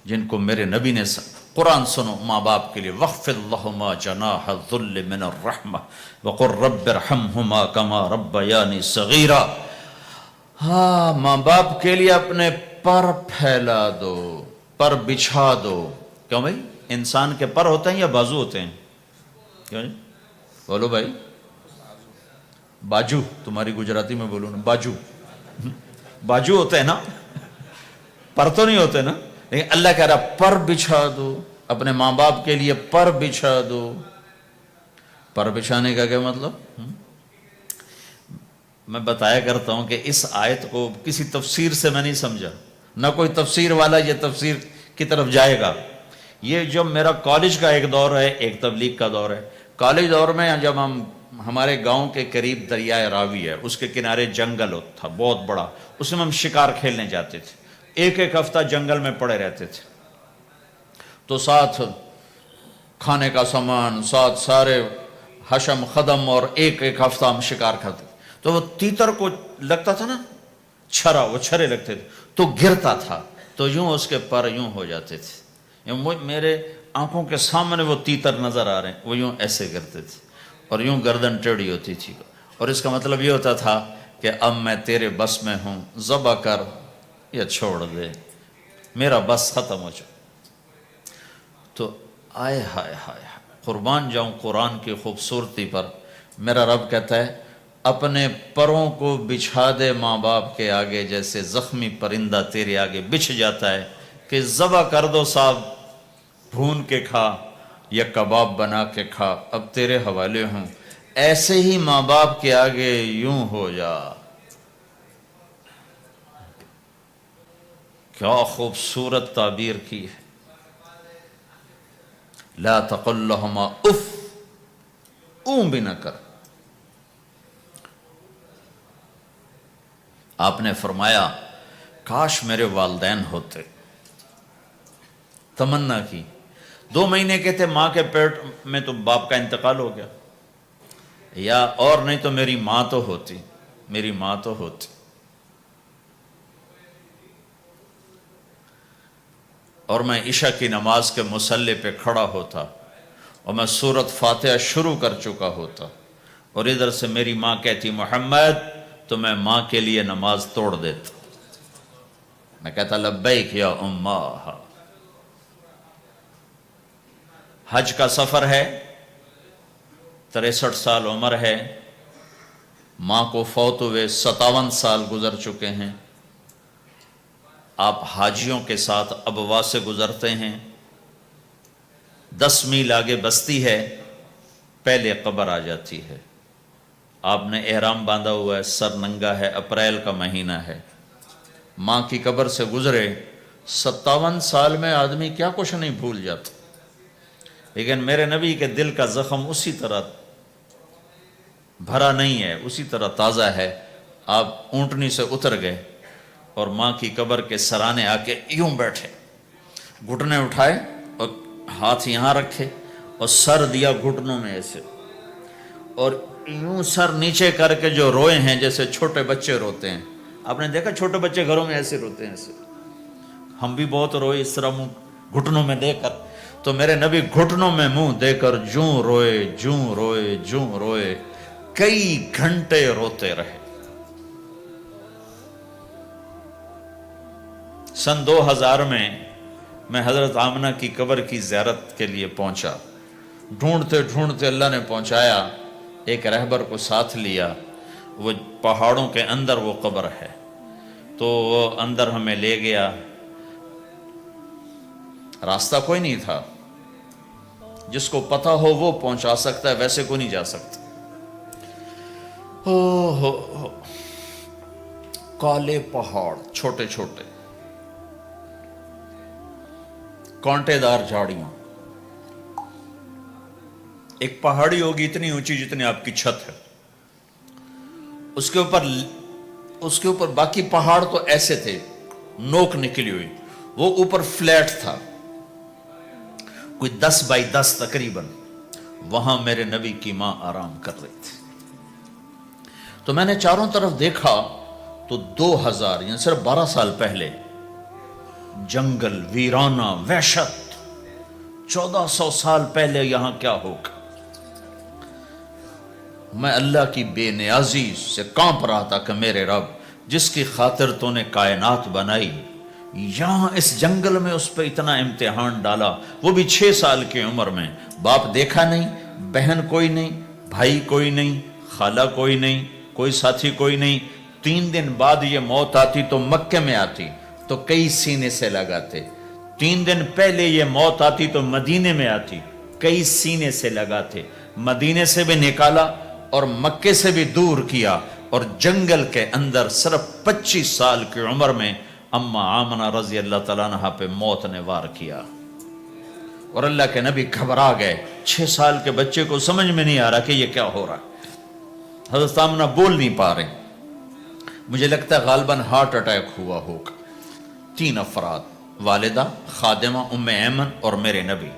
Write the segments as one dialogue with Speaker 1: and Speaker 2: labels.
Speaker 1: جن کو میرے نبی نے قرآن سنو ماں باپ کے لیے وَخْفِضْ لَهُمَا جَنَاحَ الذُّلِّ مِنَ الرَّحْمَةِ وَقُلْ رَبِّ ارْحَمْهُمَا كَمَا رَبَّيَانِي صَغِيرًا۔ ہاں، ماں باپ کے لیے اپنے پر پھیلا دو، پر بچھا دو۔ کیوں بھائی؟ انسان کے پر ہوتے ہیں یا بازو ہوتے ہیں؟ کیوں جی؟ بولو بھائی۔ باجو، تمہاری گجراتی میں بولو نا، باجو باجو ہوتے ہیں نا، پر تو نہیں ہوتے نا، لیکن اللہ کہہ رہا پر بچھا دو، اپنے ماں باپ کے لیے پر بچھا دو۔ پر بچھانے کا کیا مطلب؟ میں بتایا کرتا ہوں کہ اس آیت کو کسی تفسیر سے میں نہیں سمجھا، نہ کوئی تفسیر والا یہ تفسیر کی طرف جائے گا۔ یہ جو میرا کالج کا ایک دور ہے، ایک تبلیغ کا دور ہے۔ کالج دور میں جب ہمارے گاؤں کے قریب دریائے راوی ہے، اس کے کنارے جنگل تھا بہت بڑا، اس میں ہم شکار کھیلنے جاتے تھے، ایک ایک ہفتہ جنگل میں پڑے رہتے تھے، تو ساتھ کھانے کا سامان، ساتھ سارے حشم خدم، اور ایک ایک ہفتہ ہم شکار کرتے تھے۔ تو وہ تیتر کو لگتا تھا نا چھرا، وہ چھرے لگتے تھے تو گرتا تھا، تو یوں اس کے پر یوں ہو جاتے تھے، میرے آنکھوں کے سامنے وہ تیتر نظر آ رہے ہیں، وہ یوں ایسے کرتے تھے اور یوں گردن ٹیڑھی ہوتی تھی، اور اس کا مطلب یہ ہوتا تھا کہ اب میں تیرے بس میں ہوں، ذبح کر یا چھوڑ دے، میرا بس ختم ہو چکا۔ تو آئے ہائے ہائے، قربان جاؤں قرآن کی خوبصورتی پر۔ میرا رب کہتا ہے اپنے پروں کو بچھا دے ماں باپ کے آگے، جیسے زخمی پرندہ تیرے آگے بچھ جاتا ہے کہ ذبح کر دو صاحب، بھون کے کھا یا کباب بنا کے کھا، اب تیرے حوالے ہوں، ایسے ہی ماں باپ کے آگے یوں ہو جا۔ کیا خوبصورت تعبیر کی ہے۔ لا تقل لہما اف، اون بھی نہ کر۔ آپ نے فرمایا کاش میرے والدین ہوتے، تمنا کی۔ 2 مہینے کے تھے ماں کے پیٹ میں تو باپ کا انتقال ہو گیا، یا اور نہیں تو میری ماں تو ہوتی، میری ماں تو ہوتی۔ اور میں عشاء کی نماز کے مصلی پہ کھڑا ہوتا اور میں سورۃ فاتحہ شروع کر چکا ہوتا، اور ادھر سے میری ماں کہتی محمد، تو میں ماں کے لیے نماز توڑ دیتا، میں کہتا لبیک یا اماں۔ حج کا سفر ہے، 63 سال عمر ہے، ماں کو فوت ہوئے 57 سال گزر چکے ہیں۔ آپ حاجیوں کے ساتھ ابوا سے گزرتے ہیں، 10 میل آگے بستی ہے، پہلے قبر آ جاتی ہے۔ آپ نے احرام باندھا ہوا ہے، سر ننگا ہے، اپریل کا مہینہ ہے، ماں کی قبر سے گزرے 57 سال میں آدمی کیا کچھ نہیں بھول جاتا، لیکن میرے نبی کے دل کا زخم اسی طرح بھرا نہیں ہے، اسی طرح تازہ ہے۔ آپ اونٹنی سے اتر گئے اور ماں کی قبر کے سرانے آ کے یوں بیٹھے، گھٹنے اٹھائے اور ہاتھ یہاں رکھے اور سر دیا گھٹنوں میں ایسے، اور یوں سر نیچے کر کے جو روئے ہیں جیسے چھوٹے بچے روتے ہیں۔ آپ نے دیکھا چھوٹے بچے گھروں میں ایسے روتے ہیں، ایسے ہم بھی بہت روئے اس طرح منہ گھٹنوں میں دے کر، تو میرے نبی گھٹنوں میں منہ دے کر جوں روئے جوں روئے جوں روئے، کئی گھنٹے روتے رہے۔ سن 2000 میں حضرت آمنہ کی قبر کی زیارت کے لیے پہنچا، ڈھونڈتے ڈھونڈتے اللہ نے پہنچایا، ایک رہبر کو ساتھ لیا، وہ پہاڑوں کے اندر وہ قبر ہے، تو وہ اندر ہمیں لے گیا، راستہ کوئی نہیں تھا، جس کو پتہ ہو وہ پہنچا سکتا ہے، ویسے کوئی نہیں جا سکتا۔ کالے پہاڑ چھوٹے چھوٹے، کانٹے دار جھاڑیاں، ایک پہاڑی ہوگی اتنی اونچی جتنی آپ کی چھت ہے، اس کے اوپر باقی پہاڑ تو ایسے تھے، نوک نکلی ہوئی، وہ اوپر فلیٹ تھا، کوئی 10 بائی 10 تقریباً۔ وہاں میرے نبی کی ماں آرام کر رہی تھی، تو میں نے چاروں طرف دیکھا تو 2000 یعنی صرف 12 سال پہلے جنگل ویرانہ وحشت، 1400 سال پہلے یہاں کیا ہوگا؟ میں اللہ کی بے نیازی سے کانپ رہا تھا کہ میرے رب جس کی خاطر تو نے کائنات بنائی، یہاں اس جنگل میں اس پہ اتنا امتحان ڈالا، وہ بھی 6 سال کی عمر میں۔ باپ دیکھا نہیں، بہن کوئی نہیں، بھائی کوئی نہیں، خالہ کوئی نہیں، کوئی ساتھی کوئی نہیں۔ 3 دن بعد یہ موت آتی تو مکے میں آتی تو کئی سینے سے لگاتے، 3 دن پہلے یہ موت آتی تو مدینے میں آتی، کئی سینے سے لگاتے۔ مدینے سے بھی نکالا اور مکے سے بھی دور کیا، اور جنگل کے اندر صرف 25 سال کی عمر میں اما آمنہ رضی اللہ تعالیٰ عنہ پہ موت نے وار کیا، اور اللہ کے نبی گھبرا گئے۔ 6 سال کے بچے کو سمجھ میں نہیں آ رہا کہ یہ کیا ہو رہا ہے۔ حضرت آمنہ بول نہیں پا رہے، مجھے لگتا ہے غالباً ہارٹ اٹیک ہوا ہوگا۔ 3 افراد، والدہ، خادمہ ام ایمن اور میرے نبی،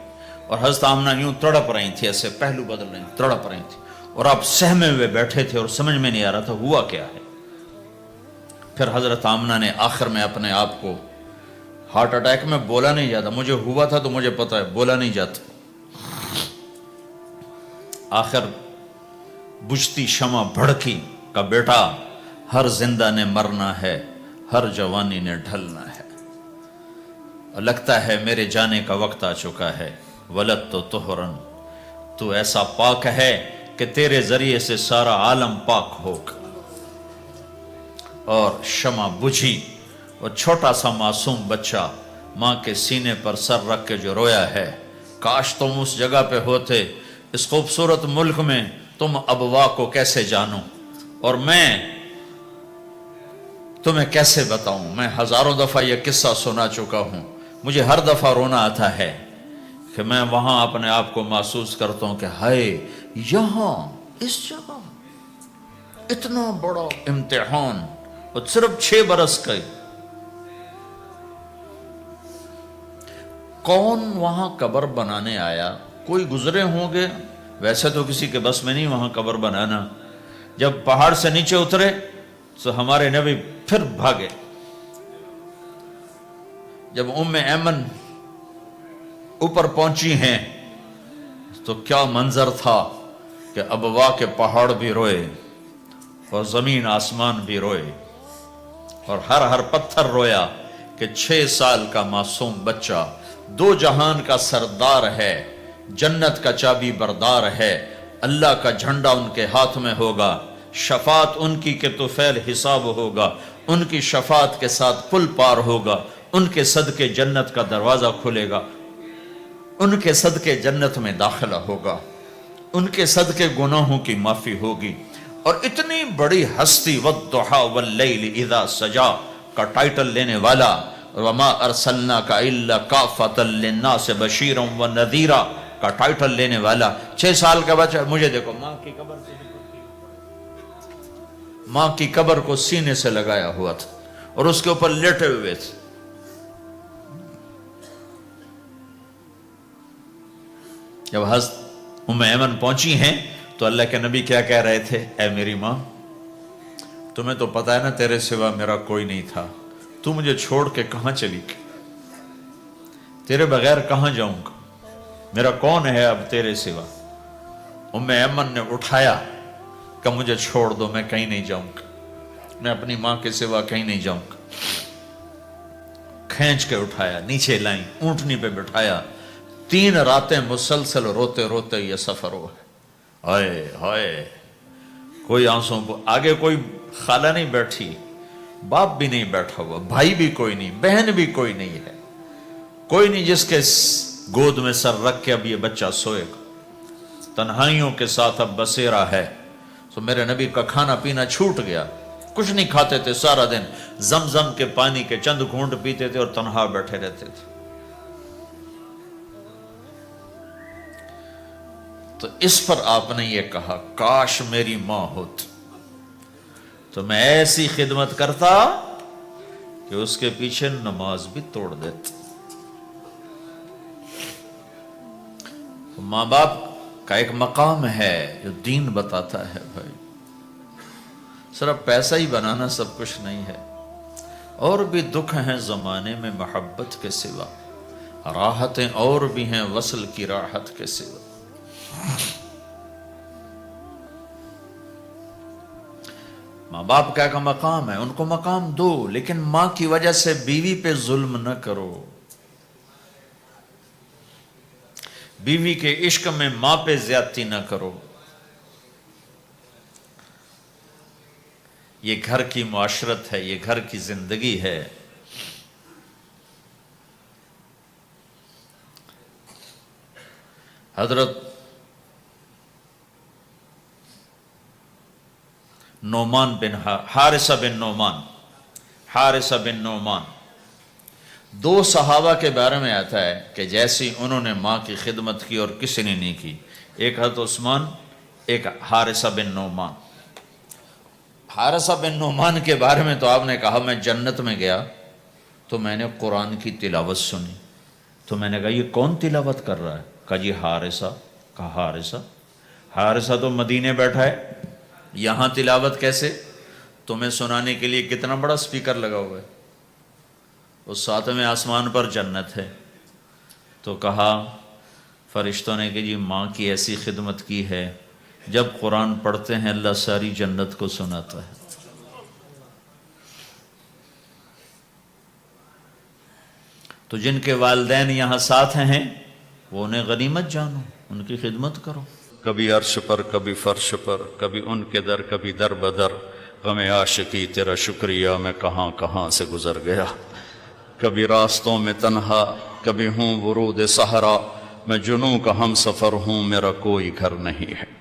Speaker 1: اور حضرت آمنہ یوں تڑپ رہی تھی، ایسے پہلو بدل رہی تھی، تڑپ رہی تھی، اور آپ سہمے ہوئے بیٹھے تھے اور سمجھ میں نہیں آ رہا تھا ہوا کیا ہے۔ پھر حضرت آمنہ نے آخر میں اپنے آپ کو، ہارٹ اٹیک میں بولا نہیں جاتا، مجھے ہوا تھا تو مجھے پتا ہے بولا نہیں جاتا، آخر بجھتی شمع بھڑکی کا بیٹا ہر زندہ نے مرنا ہے، ہر جوانی نے ڈھلنا ہے، اور لگتا ہے میرے جانے کا وقت آ چکا ہے۔ ولد تو طہرن، تو ایسا پاک ہے کہ تیرے ذریعے سے سارا عالم پاک ہوگا۔ اور شمع بجھی، اور چھوٹا سا معصوم بچہ ماں کے سینے پر سر رکھ کے جو رویا ہے، کاش تم اس جگہ پہ ہوتے، اس خوبصورت ملک میں، تم ابوا کو کیسے جانو، اور میں تمہیں کیسے بتاؤں۔ میں ہزاروں دفعہ یہ قصہ سنا چکا ہوں، مجھے ہر دفعہ رونا آتا ہے کہ میں وہاں اپنے آپ کو محسوس کرتا ہوں کہ ہائے، یہاں اس جگہ اتنا بڑا امتحان، اور صرف 6 برس کا، کون وہاں قبر بنانے آیا؟ کوئی گزرے ہوں گے، ویسے تو کسی کے بس میں نہیں وہاں قبر بنانا۔ جب پہاڑ سے نیچے اترے تو ہمارے نبی پھر بھاگے۔ جب ام ایمن اوپر پہنچی ہیں تو کیا منظر تھا کہ ابوا کے پہاڑ بھی روئے، اور زمین آسمان بھی روئے، اور ہر پتھر رویا کہ 6 سال کا معصوم بچہ 2 جہان کا سردار ہے، جنت کا چابی بردار ہے، اللہ کا جھنڈا ان کے ہاتھ میں ہوگا، شفاعت ان کی کہ طفیل حساب ہوگا، ان کی شفاعت کے ساتھ پل پار ہوگا، ان کے صدقے جنت کا دروازہ کھلے گا، ان کے صدقے جنت میں داخلہ ہوگا، ان کے صدقے گناہوں کی معافی ہوگی۔ اور اتنی بڑی ہستی والضحیٰ واللیل اذا سجا کا ٹائٹل لینے والا، وما ارسلناک الا کافۃ للناس بشیرا ونذیرا کا ٹائٹل لینے والا 6 سال کا بچہ، مجھے دیکھو ماں کی قبر کو سینے سے لگایا ہوا تھا اور اس کے اوپر لیٹے ہوئے تھے۔ جب حضرت ام ایمن پہنچی ہیں تو اللہ کے نبی کیا کہہ رہے تھے؟ اے میری ماں، تمہیں تو پتا ہے نا تیرے سوا میرا کوئی نہیں تھا، تو مجھے چھوڑ کے کہاں چلی گئی؟ تیرے بغیر کہاں جاؤں گا؟ میرا کون ہے اب تیرے سوا؟ ام ایمن نے اٹھایا کہ مجھے چھوڑ دو، میں کہیں نہیں جاؤں گا، میں اپنی ماں کے سوا کہیں نہیں جاؤں گا۔ کھینچ کے اٹھایا، نیچے لائیں، اونٹنی پہ بٹھایا، 3 راتیں مسلسل روتے روتے یہ سفر ہوا ہے۔ ہائے ہائے، کوئی آنسوں، آگے کوئی خالہ نہیں بیٹھی، باپ بھی نہیں بیٹھا ہوا، بھائی بھی کوئی نہیں، بہن بھی کوئی نہیں ہے، کوئی نہیں جس کے گود میں سر رکھ کے اب یہ بچہ سوئے گا۔ تنہائیوں کے ساتھ اب بسیرا ہے۔ تو میرے نبی کا کھانا پینا چھوٹ گیا، کچھ نہیں کھاتے تھے سارا دن، زمزم کے پانی کے چند گھونٹ پیتے تھے اور تنہا بیٹھے رہتے تھے۔ تو اس پر آپ نے یہ کہا، کاش میری ماں ہوتی تو میں ایسی خدمت کرتا کہ اس کے پیچھے نماز بھی توڑ دیتا۔ ماں باپ کا ایک مقام ہے جو دین بتاتا ہے بھائی، صرف پیسہ ہی بنانا سب کچھ نہیں ہے۔ اور بھی دکھ ہیں زمانے میں محبت کے سوا، راحتیں اور بھی ہیں وصل کی راحت کے سوا۔ ماں باپ کا مقام ہے، ان کو مقام دو، لیکن ماں کی وجہ سے بیوی پہ ظلم نہ کرو، بیوی کے عشق میں ماں پہ زیادتی نہ کرو۔ یہ گھر کی معاشرت ہے، یہ گھر کی زندگی ہے۔ حضرت نعمان بن حارثہ بن نعمان دو صحابہ کے بارے میں آتا ہے کہ جیسی انہوں نے ماں کی خدمت کی اور کسی نے نہیں کی، ایک حضرت عثمان، ایک حارثہ بن نعمان۔ حارثہ بن نعمان کے بارے میں تو آپ نے کہا میں جنت میں گیا تو میں نے قرآن کی تلاوت سنی، تو میں نے کہا یہ کون تلاوت کر رہا ہے؟ کہا جی حارثہ۔ کہا حارثہ تو مدینے بیٹھا ہے، یہاں تلاوت کیسے؟ تمہیں سنانے کے لیے کتنا بڑا سپیکر لگا ہوا ہے، اس ساتویں آسمان پر جنت ہے۔ تو کہا فرشتوں نے کہ جی ماں کی ایسی خدمت کی ہے، جب قرآن پڑھتے ہیں اللہ ساری جنت کو سناتا ہے۔ تو جن کے والدین یہاں ساتھ ہیں وہ انہیں غنیمت جانو، ان کی خدمت کرو۔ کبھی عرش پر، کبھی فرش پر، کبھی ان کے در، کبھی در بدر، غم عاشقی تیرا شکریہ میں کہاں کہاں سے گزر گیا۔ کبھی راستوں میں تنہا، کبھی ہوں ورود صحرا، میں جنوں کا ہم سفر ہوں، میرا کوئی گھر نہیں ہے۔